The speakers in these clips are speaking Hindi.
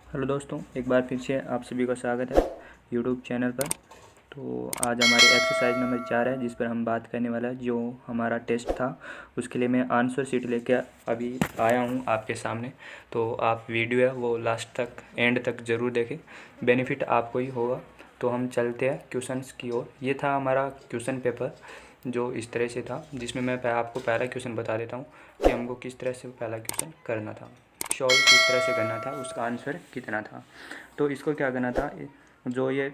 हेलो दोस्तों, एक बार फिर से आप सभी का स्वागत है यूट्यूब चैनल पर। तो आज हमारी एक्सरसाइज नंबर 4 है, जिस पर हम बात करने वाला है। जो हमारा टेस्ट था उसके लिए मैं आंसर शीट लेके अभी आया हूँ आपके सामने। तो आप वीडियो है वो लास्ट तक एंड तक ज़रूर देखें, बेनिफिट आपको ही होगा। तो हम चलते हैं क्वेश्चंस की ओर। ये था हमारा क्वेश्चन पेपर जो इस तरह से था, जिसमें मैं आपको पहला क्वेश्चन बता देता हूँ कि हमको किस तरह से पहला क्वेश्चन करना था, सॉल्व किस तरह से करना था, उसका आंसर कितना था। तो इसको क्या करना था, जो ये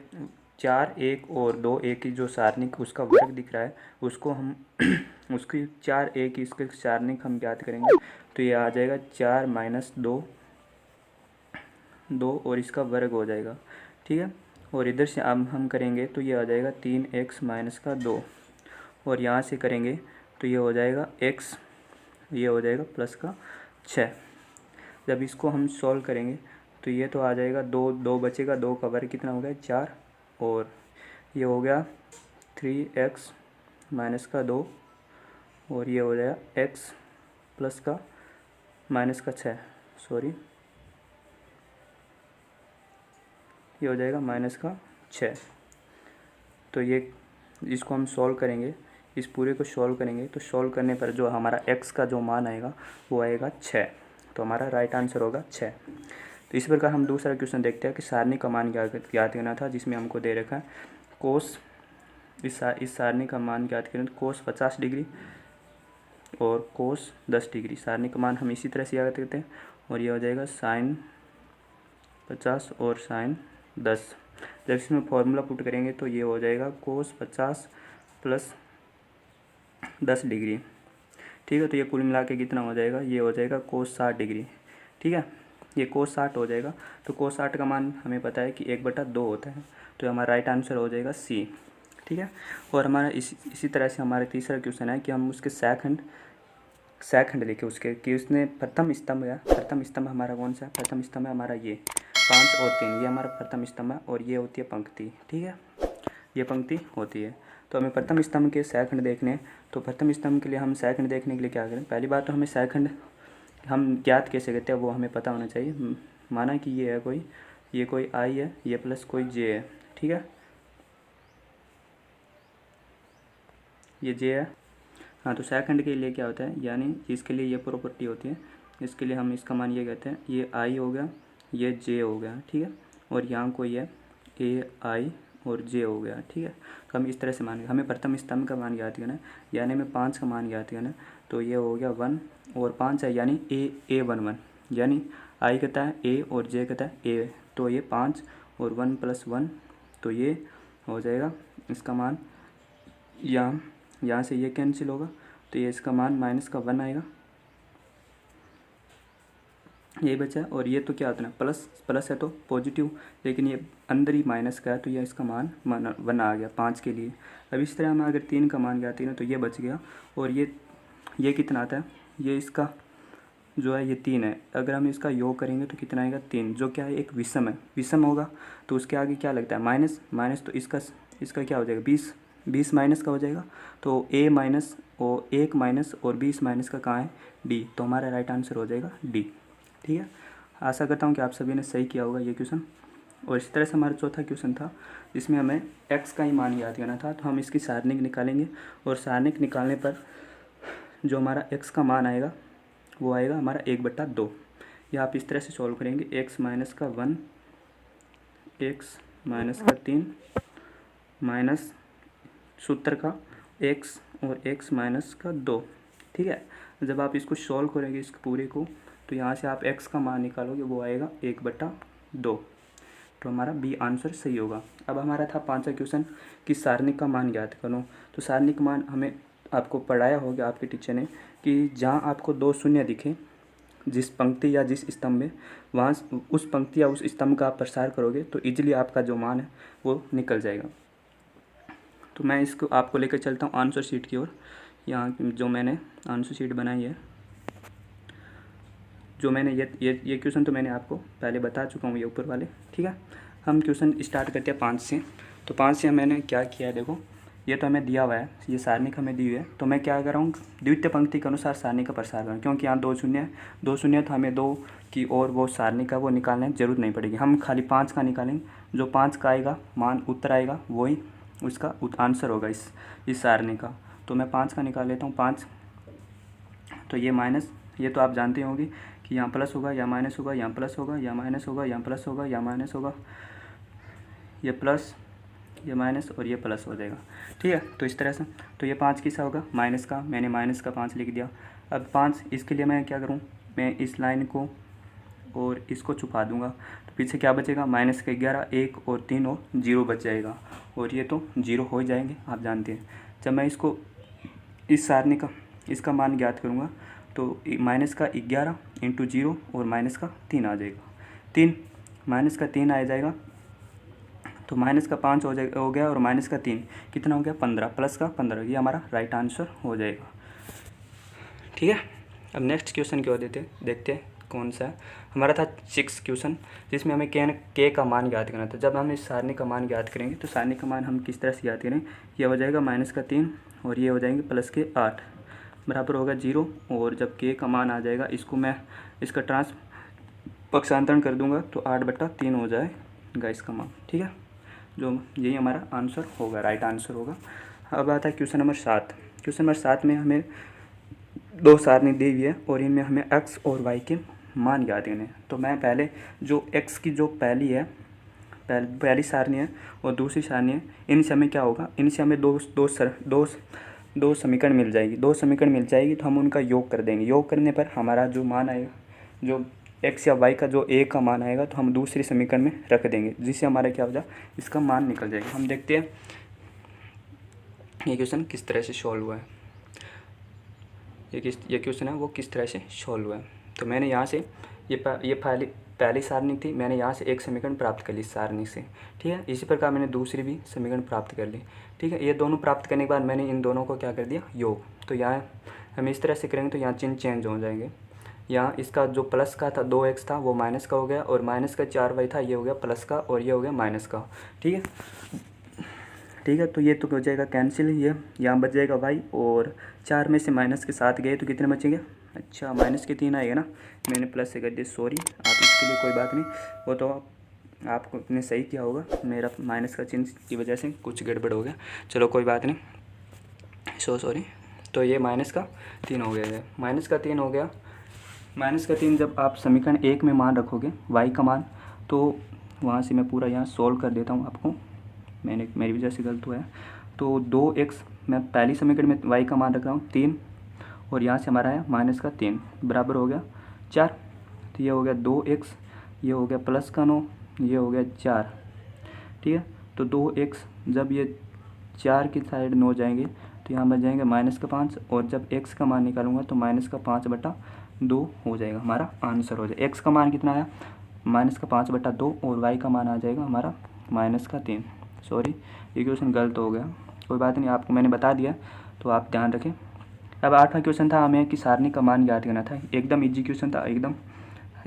4 1 और 2 1 की जो सारणिक उसका वर्ग दिख रहा है उसको हम उसकी 4 1 की इसके सारणिक हम ज्ञात करेंगे। तो ये आ जाएगा 4 माइनस 2 और इसका वर्ग हो जाएगा, ठीक है। और इधर से अब हम करेंगे तो ये आ जाएगा 3x माइनस का 2, और यहाँ से करेंगे तो ये हो जाएगा x, ये हो जाएगा प्लस का 6। जब इसको हम सॉल्व करेंगे तो ये तो आ जाएगा 2 बचेगा, 2 का वर्ग कितना हो गया 4, और ये हो गया 3x माइनस का 2, और ये हो जाएगा x प्लस का माइनस का 6, सॉरी ये हो जाएगा माइनस का 6। तो ये इसको हम सॉल्व करेंगे, इस पूरे को सॉल्व करेंगे तो सॉल्व करने पर जो हमारा x का जो मान आएगा वो आएगा 6। तो हमारा राइट आंसर होगा 6। तो इस प्रकार हम दूसरा क्वेश्चन देखते हैं कि सारणी का मान ज्ञात करना था, जिसमें हमको दे रखा है कोस, इस सारणी का मान ज्ञात करें तो कोस 50 डिग्री और कोस 10 डिग्री। सारणी का मान हम इसी तरह से याद करते हैं, और ये हो जाएगा साइन 50 और साइन 10। जब इसमें फॉर्मूला पुट करेंगे तो ये हो जाएगा कोस 50 प्लस 10 डिग्री, ठीक है। तो ये कुल मिला के कितना हो जाएगा, ये हो जाएगा कोस 60 डिग्री, ठीक है। ये कोस 60 हो जाएगा। तो कोस 60 का मान हमें पता है कि 1/2 होता है, तो हमारा राइट आंसर हो जाएगा सी, ठीक है। और हमारा इसी तरह से हमारा तीसरा क्वेश्चन है कि हम उसके सेकंड लिखे उसके, कि उसने प्रथम स्तंभ है। प्रथम स्तंभ हमारा कौन सा है, प्रथम स्तंभ है हमारा ये 5 और 3, ये हमारा प्रथम स्तंभ है, और ये होती है पंक्ति, ठीक है, ये पंक्ति होती है। तो हमें प्रथम स्तंभ के सेकंड देखने हैं। तो प्रथम स्तंभ के लिए हम सेकंड देखने के लिए क्या करें, पहली बात तो हमें सेकंड हम ज्ञात कैसे करते हैं वो हमें पता होना चाहिए। माना कि ये है कोई, ये कोई आई है, ये प्लस कोई जे है, ठीक है, ये जे है। हाँ, तो सेकंड के लिए क्या होता है, यानी इसके लिए ये प्रॉपर्टी होती है, इसके लिए हम इसका मान ये कहते हैं, ये आई हो गया, ये जे हो गया, ठीक है, और यहाँ कोई है ए आई और जे हो गया, ठीक है। तो हम इस तरह से मान, हमें प्रथम स्तंभ का मान ज्ञात करना है, यानी हमें 5 का मान ज्ञात करना है। तो ये हो गया 1 और 5 है, यानी ए 1 1, यानी आई कहता है ए और जे कहता है ए, तो ये 5 और 1 + 1, तो ये हो जाएगा इसका मान, यहाँ से ये कैंसिल होगा, तो ये इसका मान माइनस का 1 आएगा, ये बचा। और ये तो क्या होता है ना, प्लस है तो पॉजिटिव, लेकिन ये अंदर ही माइनस का है, तो ये इसका मान 1 आ गया 5 के लिए। अब इस तरह हम अगर 3 का मान ज्ञात करें तो ये बच गया, और ये कितना आता है, ये इसका जो है ये 3 है। अगर हम इसका योग करेंगे तो कितना आएगा 3, जो क्या है एक विषम है, विषम होगा तो उसके आगे क्या लगता है माइनस, तो इसका क्या हो जाएगा 20 माइनस का हो जाएगा। तो ए माइनस और 1 माइनस और 20 माइनस का कहाँ है, डी, तो हमारा राइट आंसर हो जाएगा डी, ठीक है। आशा करता हूँ कि आप सभी ने सही किया होगा ये क्वेश्चन। और इस तरह से हमारा चौथा क्वेश्चन था, जिसमें हमें x का ही मान याद करना था। तो हम इसकी सारणिक निकालेंगे, और सारणिक निकालने पर जो हमारा x का मान आएगा वो आएगा हमारा 1/2। ये आप इस तरह से सॉल्व करेंगे, x माइनस का 1, x माइनस का 3 माइनस सूत्र का x और x माइनस का 2, ठीक है। जब आप इसको सॉल्व करेंगे इस पूरे को, तो यहाँ से आप x का मान निकालोगे, वो आएगा 1/2, तो हमारा बी आंसर सही होगा। अब हमारा था पांचवा क्वेश्चन कि सारणिक का मान ज्ञात करो। तो सारणिक मान हमें आपको पढ़ाया होगा आपके टीचर ने, कि जहाँ आपको 2 शून्य दिखे जिस पंक्ति या जिस स्तंभ में, वहाँ उस पंक्ति या उस स्तंभ का आप प्रसार करोगे तो इजीली आपका जो मान है वो निकल जाएगा। तो मैं इसको आपको लेकर चलता हूँ आंसर शीट की ओर। यहाँ जो मैंने आंसर शीट बनाई है, जो मैंने ये क्वेश्चन तो मैंने आपको पहले बता चुका हूँ, ये ऊपर वाले, ठीक है। हम क्वेश्चन स्टार्ट करते हैं 5 से। तो 5 से मैंने क्या किया है देखो, ये तो हमें दिया हुआ है, ये सारणी हमें दी हुई है, तो मैं क्या कर रहा हूँ, द्वितीय पंक्ति के अनुसार सारणी का प्रसार करूँ, क्योंकि यहाँ 2 शून्य है, 2 शून्य तो हमें 2 की और वो सारणी का वो निकालने की जरूरत नहीं पड़ेगी, हम खाली 5 का निकालेंगे, जो 5 का आएगा मान उत्तर आएगा वही उसका आंसर होगा इस सारणी का। तो मैं 5 का निकाल लेता हूँ, 5, तो ये माइनस, ये तो आप जानते होंगे कि यहाँ प्लस होगा या माइनस होगा, यहाँ प्लस होगा या माइनस होगा, यहाँ प्लस होगा या माइनस होगा, ये प्लस ये माइनस और ये प्लस हो जाएगा, ठीक है। तो इस तरह से, तो ये 5 किसका होगा, माइनस का, मैंने माइनस का 5 लिख दिया। अब 5 इसके लिए मैं क्या करूँ, मैं इस लाइन को और इसको छुपा दूंगा, तो पीछे क्या बचेगा, माइनस का 11, 1 और 3 और 0 बच जाएगा, और ये तो 0 हो जाएंगे, आप जानते हैं। जब मैं इसको इस सारणी का इसका मान ज्ञात करूँगा तो माइनस का 11 इंटू 0 और माइनस का 3 आ जाएगा, 3 माइनस का 3 आ जाएगा, तो माइनस का 5 हो गया और माइनस का 3 कितना हो गया, 15, प्लस का 15, ये हमारा राइट आंसर हो जाएगा, ठीक है। अब नेक्स्ट क्वेश्चन की ओर देखते हैं कौन सा है। हमारा था 6 क्वेश्चन, जिसमें हमें के का मान ज्ञात करना था। जब हम इस सारणी का मान ज्ञात करेंगे तो सारणी का मान हम किस तरह से ज्ञात करें, यह हो जाएगा माइनस का 3 और ये हो जाएंगे प्लस के 8 बराबर होगा 0, और जब के का मान आ जाएगा इसको मैं इसका पक्षांतरण कर दूंगा तो 8/3 हो जाएगा इसका मान, ठीक है। जो यही हमारा आंसर होगा, राइट आंसर होगा। अब आता है क्वेश्चन नंबर 7। क्वेश्चन नंबर 7 में हमें 2 सारणी दी हुई है और इनमें हमें x और y के मान ज्ञात करने हैं। तो मैं पहले जो x की जो पहली सारणी है और दूसरी सारणी है, इनसे हमें क्या होगा, इनसे हमें दो समीकरण मिल जाएगी, तो हम उनका योग कर देंगे। योग करने पर हमारा जो मान आएगा, जो x या y का जो a का मान आएगा, तो हम दूसरी समीकरण में रख देंगे, जिससे हमारा क्या हो जाए, इसका मान निकल जाएगा। हम देखते हैं ये क्वेश्चन किस तरह से सॉल्व हुआ है। ये क्वेश्चन है वो किस तरह से सॉल्व हुआ है। तो मैंने यहाँ से ये पहली सारणी थी, मैंने यहाँ से एक समीकरण प्राप्त कर ली इस सारणी से, ठीक है। इसी प्रकार मैंने दूसरी भी समीकरण प्राप्त कर ली, ठीक है। ये दोनों प्राप्त करने के बाद मैंने इन दोनों को क्या कर दिया, योग। तो यहाँ हम इस तरह से करेंगे तो यहाँ चिन्ह चेंज हो जाएंगे। यहाँ इसका जो प्लस का था 2x था वो माइनस का हो गया, और माइनस का 4y था ये हो गया प्लस का, और ये हो गया माइनस का, ठीक है। तो ये तो हो जाएगा कैंसिल, ये यहाँ बच जाएगा y, और 4 में से माइनस के 7 गए तो कितने बचेंगे, अच्छा माइनस के 3 आएगा ना, मैंने प्लस से कर दिया, सॉरी। आप इसके लिए कोई बात नहीं, वो तो आपको ने सही किया होगा, मेरा माइनस का चिन्ह की वजह से कुछ गड़बड़ हो गया, चलो कोई बात नहीं, सॉरी। तो ये माइनस का 3 हो गया है, माइनस का 3 हो गया। माइनस का 3 जब आप समीकरण 1 में मान रखोगे y का मान, तो वहाँ से मैं पूरा यहाँ सोल्व कर देता हूँ आपको, मेरी वजह से गलत हुआ है। तो 2x मैं पहली समीकरण में y का मान रख रहा हूँ 3, और यहाँ से हमारा है माइनस का 3 बराबर हो गया 4, तो ये हो गया 2x, ये हो गया प्लस का 9, ये हो गया 4, ठीक है। तो 2x जब ये 4 की साइड 9 जाएंगे तो यहाँ बच जाएंगे माइनस का 5, और जब x का मान निकालूंगा तो माइनस का 5/2 हो जाएगा, हमारा आंसर हो जाएगा। x का मान कितना आया, माइनस का 5/2, और y का मान आ जाएगा हमारा माइनस का 3। सॉरी ये क्वेश्चन गलत हो गया, कोई बात नहीं, आपको मैंने बता दिया तो आप ध्यान रखें। अब 8वां क्वेश्चन था हमें कि सारणी का मान ज्ञात करना था, एकदम इजी क्वेश्चन था एकदम।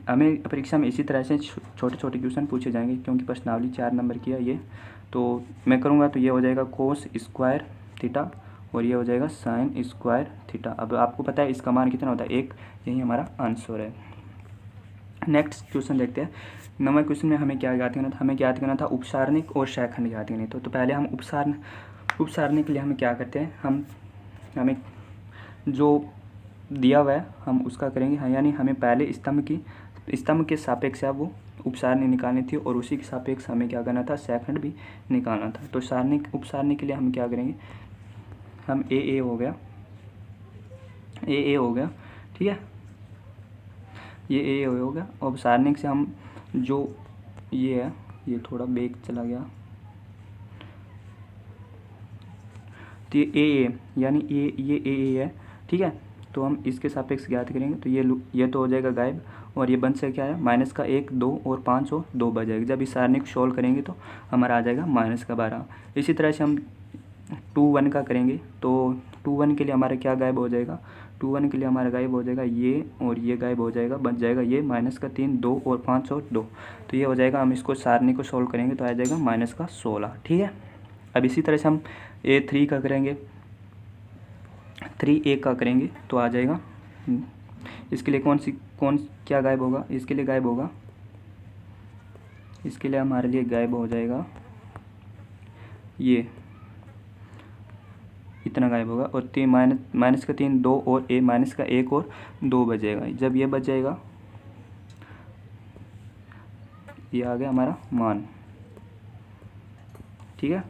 हमें परीक्षा में इसी तरह से छोटे छोटे क्वेश्चन पूछे जाएंगे, क्योंकि प्रश्नावली 4 नंबर की है ये। तो मैं करूँगा तो ये हो जाएगा कोस स्क्वायर थीटा, और ये हो जाएगा साइन स्क्वायर थीटा। अब आपको पता है इसका मान कितना होता है 1, यही हमारा आंसर है। नेक्स्ट क्वेश्चन देखते हैं। 9वें क्वेश्चन में हमें क्या ज्ञात करना था, हमें ज्ञात करना था उपसारणिक और शैखंड ज्ञात करनी। तो पहले हम उपसारणिक के लिए हमें क्या करते हैं, हमें जो दिया हुआ है हम उसका करेंगे, यानी हमें पहले स्तंभ के सापेक्ष है वो उपसारणी निकालनी थी, और उसी के सापेक्ष हमें क्या करना था, शैखंड भी निकालना था। तो उपसारणी के लिए हम क्या करेंगे, हम ए हो गया, ठीक है, ये ए हो गया। और सारणिक से हम जो ये है, ये थोड़ा बेग चला गया, तो ये ए यानी ये ए है, ठीक है। तो हम इसके सापेक्ष ज्ञात करेंगे तो ये तो हो जाएगा गायब, और ये बन से क्या है माइनस का 1, 2 और 5 और 2 बच जाएगा। जब इस सारणी को सोल्व करेंगे तो हमारा आ जाएगा माइनस का 12। इसी तरह से हम 2, 1 का करेंगे तो 2, 1 के लिए हमारा क्या गायब हो जाएगा, 2, 1 के लिए हमारा गायब हो जाएगा ये, और ये गायब हो जाएगा, बच जाएगा ये माइनस का 3, 2 और 5 और 2। तो ये हो जाएगा, हम इसको सारणी को सोल्व करेंगे तो आ जाएगा माइनस का 16, ठीक है। अब इसी तरह से हम A3 का करेंगे 3A का करेंगे तो आ जाएगा। इसके लिए कौन क्या गायब होगा, इसके लिए गायब होगा, इसके लिए हमारे लिए गायब हो जाएगा ये इतना गायब होगा, और 3 माइनस का 3 2 और ए माइनस का 1 और 2 बचेगा। जब ये बच जाएगा ये आ गया हमारा मान, ठीक है,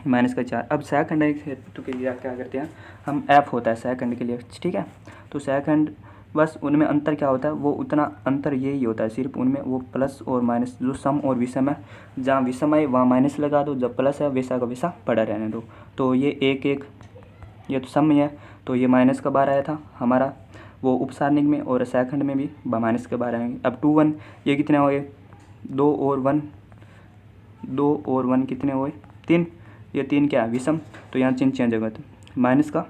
माइनस का 4। अब सेकंड हेतु के लिए क्या करते हैं हम, एफ होता है सेकंड के लिए, ठीक है। तो सेकंड बस उनमें अंतर क्या होता है, वो उतना अंतर यही होता है सिर्फ उनमें, वो प्लस और माइनस, जो सम और विषम है, जहाँ विषम है वहाँ माइनस लगा दो, जब प्लस है वैसा का वैसा पड़ा रहने दो। तो ये 1 ये तो सम में है, तो ये माइनस का बार आया था हमारा वो उपसारणिक में, और सेकंड में भी माइनस के बार आएंगे। अब 2 1 ये कितने हो गए, 2 और 1 कितने हुए 3, ये 3 क्या है विषम, तो यहाँ चिन्ह चेंज होगा, तो माइनस का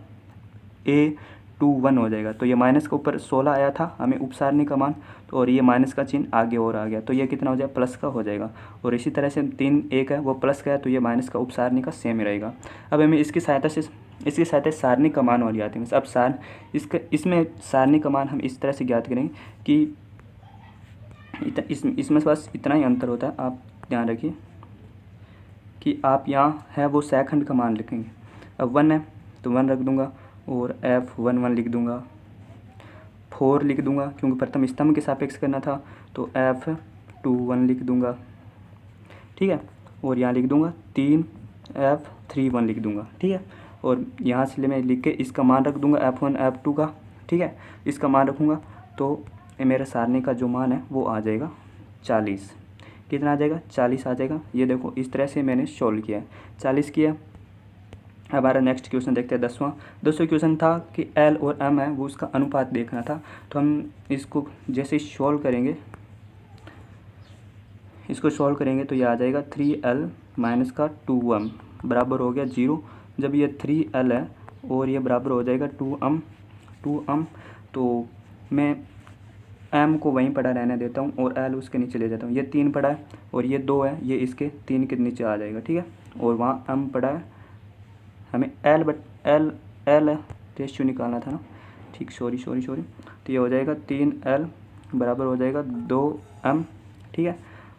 A21 हो जाएगा। तो ये माइनस के ऊपर 16 आया था हमें उपसारणिक का मान, तो और ये माइनस का चिन्ह आगे और आ गया, तो ये कितना हो जाएगा प्लस का हो जाएगा। और इसी तरह से 3 1 है वो प्लस का है, तो ये माइनस का उपसारणिक का सेम ही रहेगा। अब हमें इसकी सहायता से सारणिक का मान और ज्ञात करेंगे। अब इसमें सारणिक का मान हम इस तरह से ज्ञात करेंगे कि इसमें बस इतना ही अंतर होता है, आप ध्यान रखिए कि आप यहाँ है वो सेकंड का मान लिखेंगे। अब 1 है तो 1 रख दूंगा, और F11 लिख दूंगा, 4 लिख दूंगा क्योंकि प्रथम स्तंभ के सापेक्ष करना था, तो F21 लिख दूंगा, ठीक है। और यहाँ लिख दूंगा 3 F31 लिख दूंगा, ठीक है। और यहाँ से मैं लिख के इसका मान रख दूंगा F1 F2 का, ठीक है, इसका मान रखूँगा तो मेरा सारणी का जो मान है वो आ जाएगा 40। कितना आ जाएगा 40 आ जाएगा। ये देखो इस तरह से मैंने सोल्व किया है, 40 किया। अब हमारा नेक्स्ट क्वेश्चन देखते हैं 10वां क्वेश्चन था कि L और M है वो उसका अनुपात देखना था। तो हम इसको जैसे सोल्व करेंगे, इसको सोल्व करेंगे तो ये आ जाएगा 3L माइनस का 2M बराबर हो गया 0। जब ये 3L है और ये बराबर हो जाएगा 2M, तो मैं M को वहीं पड़ा रहने देता हूँ और L उसके नीचे ले जाता हूँ। ये 3 पड़ा है और ये 2 है, ये इसके 3 के नीचे आ जाएगा, ठीक है। और वहाँ M पड़ा है, हमें L रेशियो निकालना था ना, ठीक, सॉरी। तो ये हो जाएगा 3L बराबर हो जाएगा 2M, ठीक है।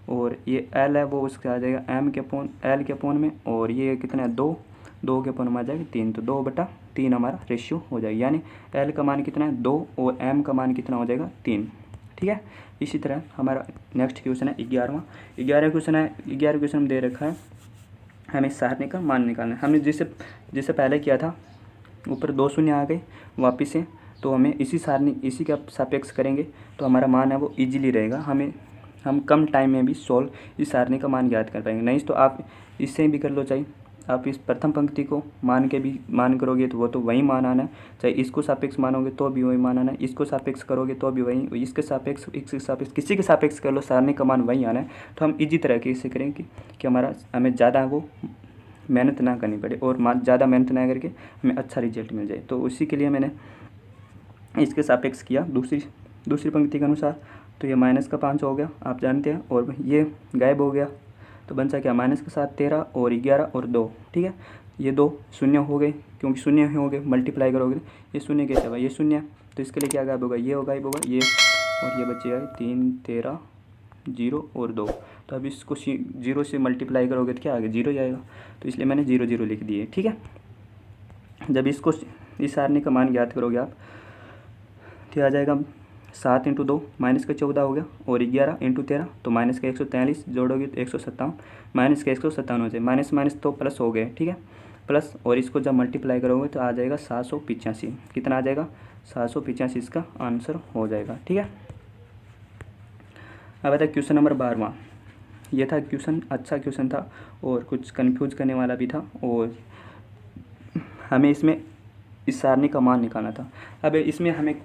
और ये L है वो उसके आ जाएगा L के अपोन में, और ये कितना है 2 के अपोन में आ जाएगा 3, तो 2/3 हमारा रेशियो हो जाएगा। यानी L का मान कितना है 2 और M का मान कितना हो जाएगा 3, ठीक है। इसी तरह हमारा नेक्स्ट क्वेश्चन है 11वां क्वेश्चन में दे रखा है हमें सारणी का मान निकालना है। हमने जिसे पहले किया था ऊपर 2 शून्य आ गए वापिस से, तो हमें इसी का सापेक्ष करेंगे तो हमारा मान है वो इजीली रहेगा। हम कम टाइम में भी इस सारणी का मान ज्ञात कर पाएंगे। नहीं तो आप इससे भी कर लो, चाहे आप इस प्रथम पंक्ति को मान करोगे तो वो तो वही मान आना है, चाहे इसको सापेक्ष मानोगे तो भी वही मान आना है, इसको सापेक्ष करोगे तो भी वही, इसके सापेक्ष किसी के सापेक्ष कर लो, सारणी का मान वही आना है। तो हम इजी तरीके से करेंगे कि हमें ज़्यादा वो मेहनत ना करनी पड़े और ज़्यादा मेहनत ना करके हमें अच्छा रिजल्ट मिल जाए। तो उसी के लिए मैंने इसके सापेक्ष किया दूसरी पंक्ति के अनुसार। तो ये माइनस का 5 हो गया आप जानते हैं, और ये गायब हो गया तो बन सा क्या माइनस के साथ 13 और 11 और 2, ठीक है। ये 2 शून्य हो गए, क्योंकि शून्य हो गए मल्टीप्लाई करोगे ये शून्य कैसे होगा, ये शून्य, तो इसके लिए क्या गायब होगा, ये गायब होगा ये, और ये बचेगा 3 13 0 और 2। तो अब इसको 0 से मल्टीप्लाई करोगे तो क्या आएगा 0 जाएगा, तो इसलिए मैंने 0 0 लिख दिए, ठीक है। जब इस सारणी का मान ज्ञात करोगे आप तो आ जाएगा 7 × 2 माइनस का 14 हो गया, और 11 × 13 तो माइनस का 143 जोड़ोगे तो 157, माइनस का 157 हो जाए, माइनस तो प्लस हो गए, ठीक है, प्लस, और इसको जब मल्टीप्लाई करोगे तो आ जाएगा 785। कितना आ जाएगा 785 इसका आंसर हो जाएगा, ठीक है। अब आता है क्वेश्चन नंबर 12वां। यह था क्वेश्चन, अच्छा क्वेश्चन था और कुछ कन्फ्यूज करने वाला भी था, और हमें इसमें इस सारणी का मान निकालना था। अब इसमें हमें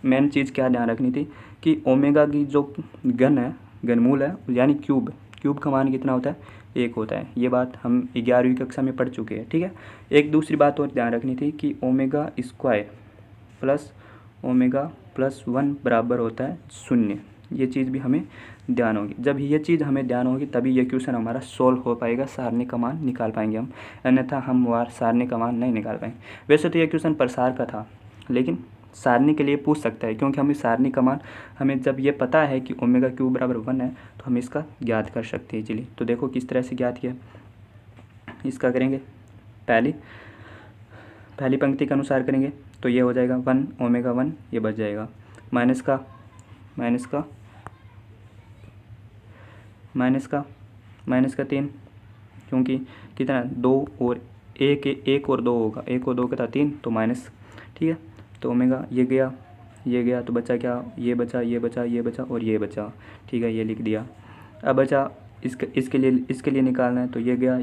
मेन चीज़ क्या ध्यान रखनी थी कि ओमेगा की जो घनमूल है यानी क्यूब का मान कितना होता है 1 होता है। ये बात हम 11वीं कक्षा में पढ़ चुके हैं, ठीक है। एक दूसरी बात और ध्यान रखनी थी कि ओमेगा स्क्वायर प्लस ओमेगा +1 बराबर होता है 0, ये चीज़ भी हमें ध्यान होगी। जब ये चीज़ हमें ध्यान होगी तभी ये क्वेश्चन हमारा सोल्व हो पाएगा, सारणी का मान निकाल पाएंगे हम, अन्यथा हम सारणी का मान नहीं निकाल पाएंगे। वैसे तो ये क्वेश्चन प्रसार का था, लेकिन सारणी के लिए पूछ सकता है, क्योंकि हमें सारणी का मान हमें जब ये पता है कि ओमेगा क्यूब बराबर 1 है तो हम इसका ज्ञात कर सकते हैं। चलिए तो देखो किस तरह से ज्ञात किया। इसका करेंगे पहली पंक्ति के अनुसार करेंगे तो ये हो जाएगा 1 ओमेगा 1, ये बच जाएगा माइनस का 3, क्योंकि कितना 2 और 1 और 2 होगा, 1 और 2 का था 3 तो माइनस, ठीक है। तो ओमेगा ये गया तो बचा क्या, ये बचा और ये बचा, ठीक है, ये लिख दिया। अब बचा इसके लिए निकालना है तो ये गया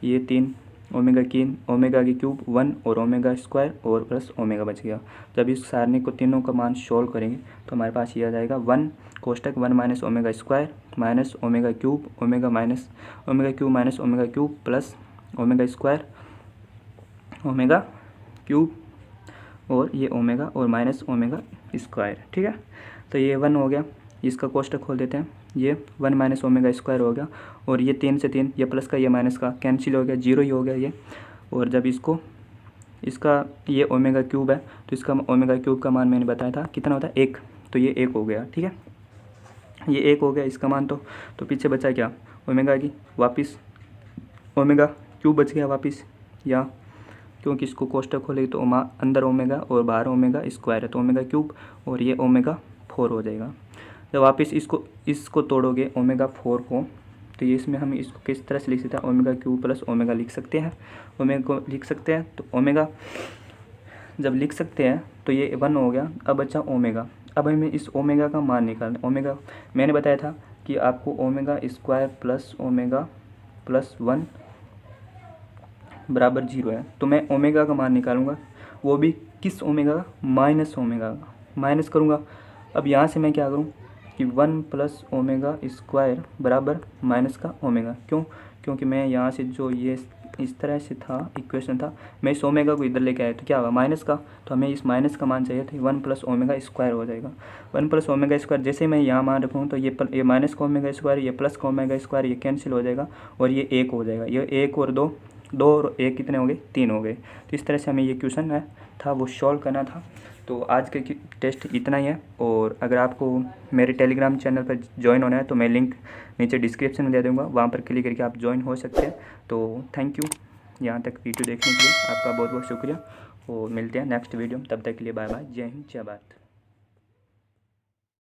ये 3 ओमेगा की क्यूब 1 और ओमेगा स्क्वायर और प्लस ओमेगा बच गया। जब इस सारणी को तीनों का मान सोल्व करेंगे तो हमारे पास ये आ जाएगा 1 कोष्टक 1 minus omega square minus omega cube omega cube plus omega square omega cube और ये ओमेगा और माइनस ओमेगा स्क्वायर, ठीक है। तो ये 1 हो गया, इसका कोष्टक खोल देते हैं, ये 1 माइनस ओमेगा स्क्वायर हो गया और ये 3 से 3, ये प्लस का ये माइनस का कैंसिल हो गया, 0 ही हो गया ये। और जब इसका ये ओमेगा क्यूब है तो इसका ओमेगा क्यूब का मान मैंने बताया था कितना होता है 1, तो ये 1 हो गया, ठीक है, ये 1 हो गया इसका मान। तो पीछे बचा क्या, ओमेगा की वापस ओमेगा क्यूब बच गया वापस, या क्योंकि इसको कोष्टक खोलेगी तो अंदर ओमेगा और बाहर ओमेगा स्क्वायर है तो ओमेगा क्यूब और ये ओमेगा 4 हो जाएगा। जब वापस इसको तोड़ोगे ओमेगा 4 को तो ये इसमें हम इसको किस तरह से लिख सकते हैं, ओमेगा क्यूब प्लस ओमेगा लिख सकते हैं, ओमेगा को लिख सकते हैं। तो ओमेगा जब लिख सकते हैं तो ये 1 हो गया। अब बचा ओमेगा, अब हमें इस ओमेगा का मान निकालना। ओमेगा मैंने बताया था कि आपको omega square plus omega plus 1 बराबर 0 है, तो मैं ओमेगा का मान निकालूंगा, वो भी किस ओमेगा का, माइनस ओमेगा का, माइनस करूँगा। अब यहाँ से मैं क्या करूँ कि 1 प्लस ओमेगा स्क्वायर बराबर माइनस का ओमेगा, क्योंकि मैं यहाँ से जो ये इस तरह से था इक्वेशन था, मैं इस ओमेगा को इधर लेके आया तो क्या होगा माइनस का, तो हमें इस माइनस का मान चाहिए था, 1 प्लस ओमेगा स्क्वायर हो जाएगा। 1 प्लस ओमेगा स्क्वायर जैसे मैं यहाँ मान रखूँ तो ये माइनस का ओमेगा स्क्वायर, ये प्लस का ओमेगा स्क्वायर, ये कैंसिल हो जाएगा और ये 1 हो जाएगा। ये 1 और 2 और 1 कितने हो गए, 3 हो गए। तो इस तरह से हमें ये क्वेश्चन है था वो सॉल्व करना था। तो आज के टेस्ट इतना ही है, और अगर आपको मेरे टेलीग्राम चैनल पर ज्वाइन होना है तो मैं लिंक नीचे डिस्क्रिप्शन में दे दूँगा, वहाँ पर क्लिक करके आप ज्वाइन हो सकते हैं। तो थैंक यू यहाँ तक वीडियो देखने के लिए, आपका बहुत बहुत शुक्रिया, और मिलते हैं नेक्स्ट वीडियो में। तब तक के लिए बाय बाय, जय हिंद, जय भारत।